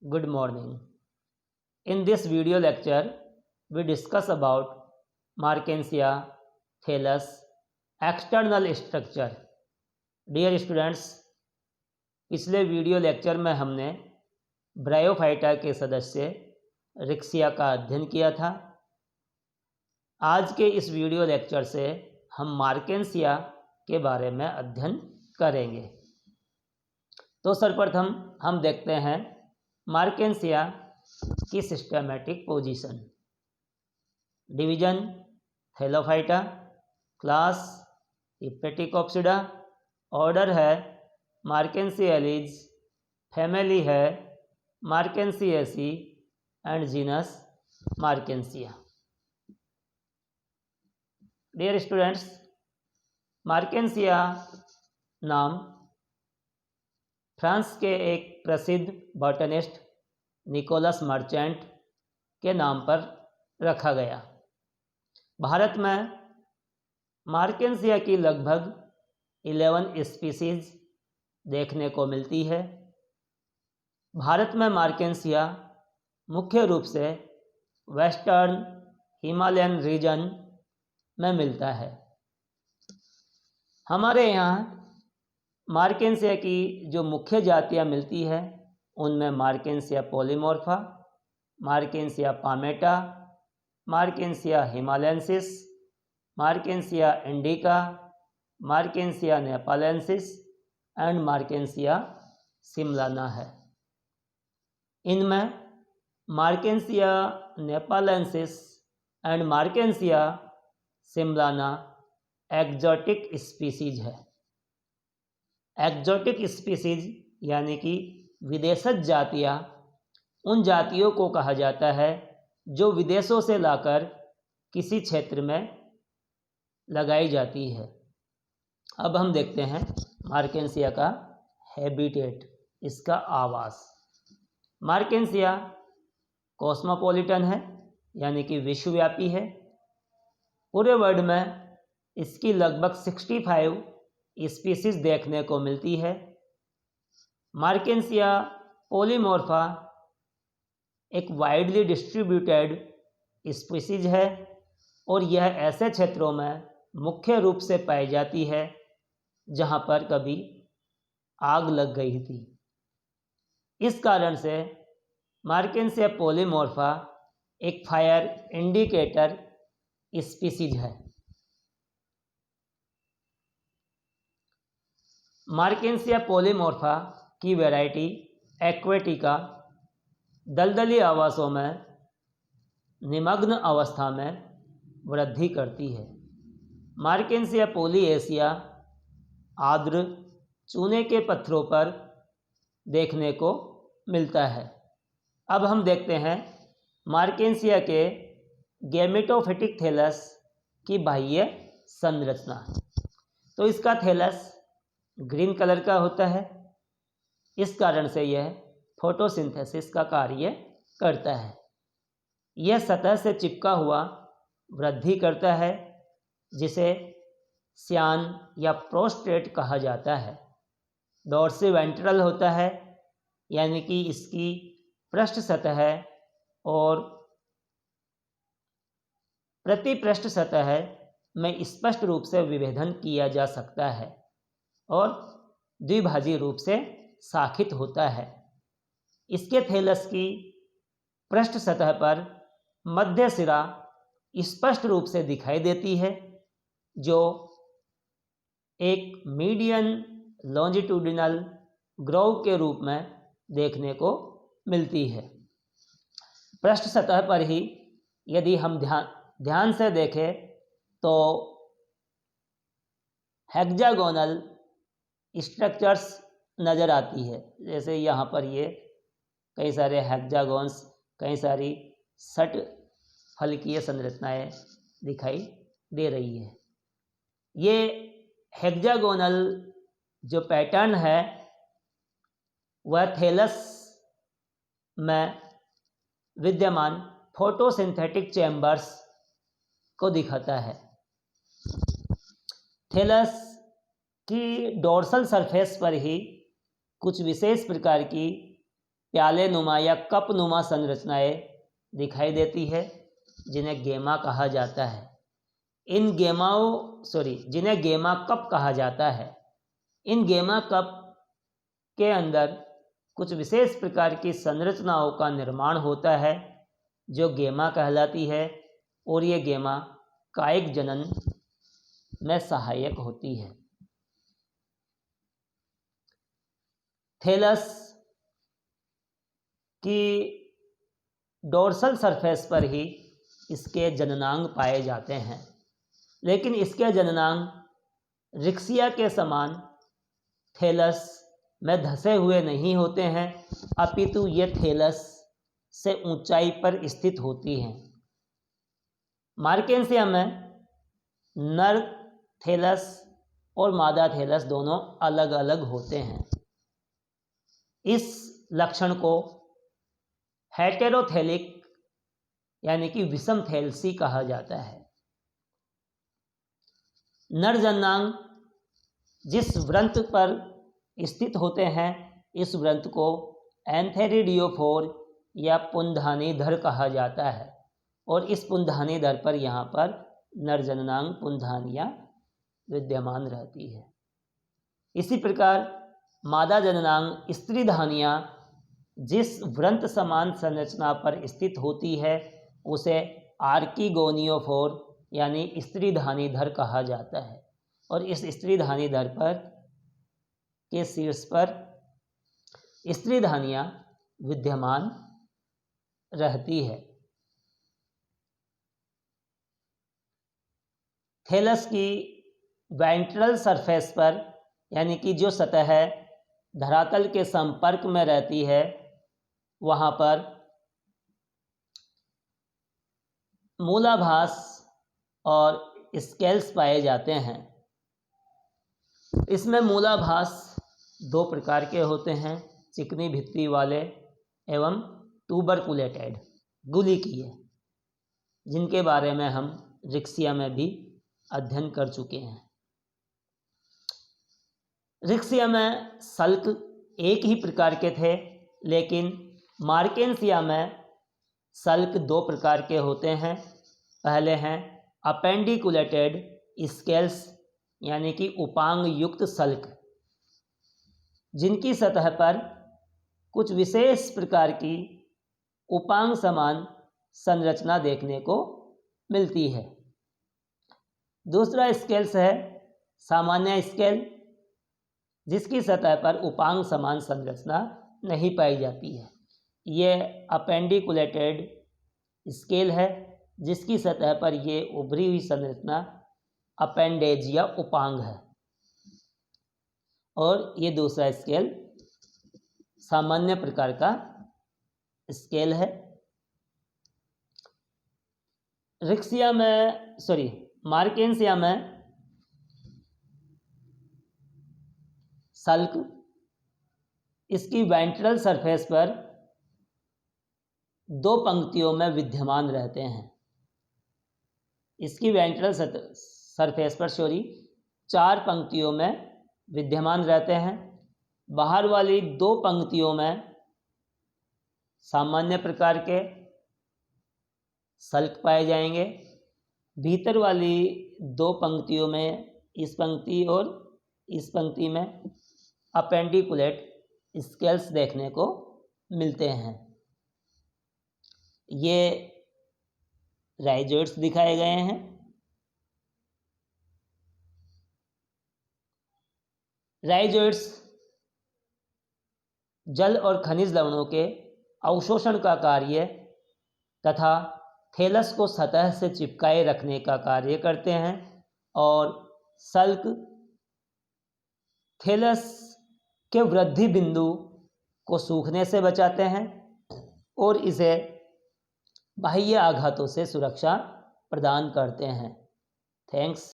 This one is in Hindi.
Good morning. In this video lecture, we discuss about Markensia, thallus, external structure. Dear students, पिछले वीडियो लेक्चर में हमने ब्रायोफाइटा के सदस्य रिक्सिया का अध्ययन किया था। आज के इस वीडियो लेक्चर से हम मार्केंसिया के बारे में अध्ययन करेंगे। तो सर्वप्रथम हम देखते हैं मार्केंसिया की systematic position. Division Thallophyta, class Hepaticopsida, order है मार्केंसिएलीज, फैमिली है Marchantiaceae and genus Marchantia. Dear students, Marchantia नाम फ्रांस के एक प्रसिद्ध बॉटनिस्ट निकोलस मर्चेंट के नाम पर रखा गया। भारत में मार्केंसिया की लगभग 11 स्पीसीज देखने को मिलती है। भारत में मार्केंसिया मुख्य रूप से वेस्टर्न हिमालयन रीजन में मिलता है। हमारे यहाँ मार्केंसिया की जो मुख्य जातियाँ मिलती है उनमें मार्केंसिया पॉलीमॉर्फा, मार्केंसिया पामेटा, मार्केंसिया हिमालयंसिस, मार्केंसिया indica, मार्केंसिया nepalensis and Marchantia simlana है। इनमें Marchantia nepalensis and Marchantia simlana exotic species है। एक्जोटिक स्पीसीज यानी कि विदेशज जातियाँ उन जातियों को कहा जाता है जो विदेशों से लाकर किसी क्षेत्र में लगाई जाती है। अब हम देखते हैं मार्केंसिया का हैबिटेट, इसका आवास। मार्केंसिया कॉस्मोपॉलिटन है यानी कि विश्वव्यापी है। पूरे वर्ल्ड में इसकी लगभग 65 स्पीसीज देखने को मिलती है। मार्केंसिया पॉलीमॉर्फा एक वाइडली डिस्ट्रीब्यूटेड स्पीसीज है और यह ऐसे क्षेत्रों में मुख्य रूप से पाई जाती है जहां पर कभी आग लग गई थी। इस कारण से मार्केंसिया पॉलीमॉर्फा एक फायर इंडिकेटर स्पीसीज है। मार्केंसिया पॉलीमॉर्फा की वैरायटी एक्वेटिका दलदली आवासों में निमग्न अवस्था में वृद्धि करती है। मार्केंसिया पोलिएसिया आर्द्र चूने के पत्थरों पर देखने को मिलता है। अब हम देखते हैं मार्केंसिया के गैमेटोफिटिक थैलस की बाह्य संरचना। तो इसका थैलस ग्रीन कलर का होता है। इस कारण से यह फोटोसिंथेसिस का कार्य करता है। यह सतह से चिपका हुआ वृद्धि करता है जिसे श्यान या प्रोस्टेट कहा जाता है। डोर्सिवेंट्रल होता है यानी कि इसकी पृष्ठ सतह और प्रतिपृष्ठ सतह में स्पष्ट रूप से विभेदन किया जा सकता है और द्विभाजी रूप से शाखित होता है। इसके थैलस की पृष्ठ सतह पर मध्य सिरा स्पष्ट रूप से दिखाई देती है जो एक मीडियन लॉन्जिट्यूडिनल ग्रोव के रूप में देखने को मिलती है। पृष्ठ सतह पर ही यदि हम ध्यान से देखें तो हेक्सागोनल स्ट्रक्चर्स नज़र आती है। जैसे यहाँ पर ये कई सारे हेक्सागोन्स, कई सारी षट फलकीय संरचनाएं दिखाई दे रही है। ये हेक्सागोनल जो पैटर्न है वह थैलस में विद्यमान फोटोसिंथेटिक चैम्बर्स को दिखाता है। थैलस की डोर्सल सरफेस पर ही कुछ विशेष प्रकार की प्याले नुमा या कप नुमा संरचनाएं दिखाई देती है, जिन्हें गेमा कहा जाता है। जिन्हें गेमा कप कहा जाता है। इन गेमा कप के अंदर कुछ विशेष प्रकार की संरचनाओं का निर्माण होता है जो गेमा कहलाती है, और ये गेमा कायिक जनन में सहायक होती है। थैलस की डोर्सल सरफेस पर ही इसके जननांग पाए जाते हैं, लेकिन इसके जननांग रिक्सिया के समान थैलस में धंसे हुए नहीं होते हैं, अपितु ये थैलस से ऊंचाई पर स्थित होती हैं। मार्केंसिया में नर थैलस और मादा थैलस दोनों अलग अलग होते हैं। इस लक्षण को हेटेरोथैलिक यानी कि विषम थैलसी कहा जाता है। नर जननांग जिस व्रंत पर स्थित होते हैं, इस व्रंत को एंथेरिडियोफोर या पुंधानीधर कहा जाता है, और इस पुंधानीधर पर यहाँ पर नर जननांग पुंधानियाँ विद्यमान रहती है। इसी प्रकार मादा जननांग स्त्रीधानियाँ जिस व्रंत समान संरचना पर स्थित होती है, उसे आर्किगोनियोफोर यानी स्त्रीधानीधर कहा जाता है, और इस स्त्रीधानीधर पर के शीर्ष पर स्त्रीधानियाँ विद्यमान रहती है। थैलस की वेंट्रल सरफेस पर यानी कि जो सतह धरातल के संपर्क में रहती है, वहाँ पर मूलाभास और स्केल्स पाए जाते हैं। इसमें मूलाभास दो प्रकार के होते हैं, चिकनी भित्ति वाले एवं ट्यूबरकुलेटेड गुलिकीय, जिनके बारे में हम रिक्सिया में भी अध्ययन कर चुके हैं। रिक्सिया में सल्क एक ही प्रकार के थे, लेकिन मार्केंसिया में सल्क दो प्रकार के होते हैं। पहले हैं अपेंडिकुलेटेड स्केल्स यानी कि उपांग युक्त सल्क, जिनकी सतह पर कुछ विशेष प्रकार की उपांग समान संरचना देखने को मिलती है। दूसरा स्केल्स है सामान्य स्केल, जिसकी सतह पर उपांग समान संरचना नहीं पाई जाती है। ये अपेंडिकुलेटेड स्केल है, जिसकी सतह पर ये उभरी हुई संरचना अपेंडेज या उपांग है, और ये दूसरा स्केल सामान्य प्रकार का स्केल है। मार्केंसिया में सल्क इसकी वेंट्रल सरफेस पर दो पंक्तियों में विद्यमान रहते हैं। इसकी वेंट्रल सरफेस पर 4 पंक्तियों में विद्यमान रहते हैं। बाहर वाली 2 पंक्तियों में सामान्य प्रकार के सल्क पाए जाएंगे। भीतर वाली 2 पंक्तियों में, इस पंक्ति और इस पंक्ति में अपेंडिकुलेट स्केल्स देखने को मिलते हैं। ये राइजोइड्स दिखाए गए हैं। राइजोइड्स जल और खनिज लवणों के अवशोषण का कार्य तथा थैलस को सतह से चिपकाए रखने का कार्य करते हैं, और सल्क थैलस के वृद्धि बिंदु को सूखने से बचाते हैं और इसे बाह्य आघातों से सुरक्षा प्रदान करते हैं। थैंक्स।